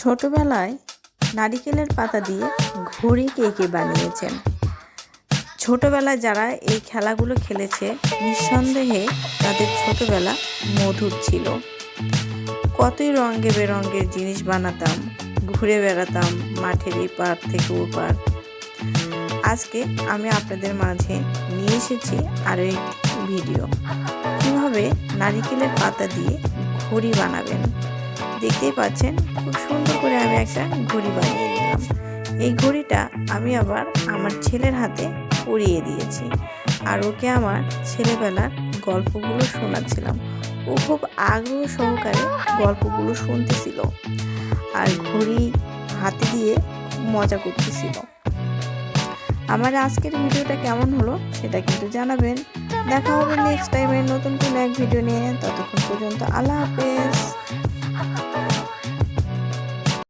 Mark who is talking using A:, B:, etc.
A: ছোটবেলায় নারিকেলের পাতা দিয়ে ঘড়ি কে কে বানিয়েছেন? ছোটবেলায় যারা এই খেলাগুলো খেলেছে নিঃসন্দেহে তাদের ছোটবেলা মধুর ছিল। কতই রঙে বেরঙের জিনিস বানাতাম, ঘুরে বেড়াতাম মাঠের এই পার থেকে ও পার। আজকে আমি আপনাদের মাঝে নিয়ে এসেছি আরও একটি ভিডিও, কীভাবে নারিকেলের পাতা দিয়ে ঘড়ি বানাবেন। দেখতেই পাচ্ছেন খুব সুন্দর করে আমি একটা ঘড়ি বানিয়ে নিলাম। এই ঘড়িটা আমি আবার আমার ছেলের হাতে পরিয়ে দিয়েছি, আর ওকে আমার ছেলেবেলার গল্পগুলো শোনাচ্ছিলাম। ও খুব আগ্রহ সহকারে গল্পগুলো শুনতেছিল আর ঘড়ি হাতে দিয়ে খুব মজা করতেছিল। আমার আজকের ভিডিওটা কেমন হলো সেটা কিন্তু জানাবেন। দেখা হবে নেক্সট টাইমে নতুন কোনো এক ভিডিও নিয়ে। ততক্ষণ পর্যন্ত আল্লাহ হাফেজ।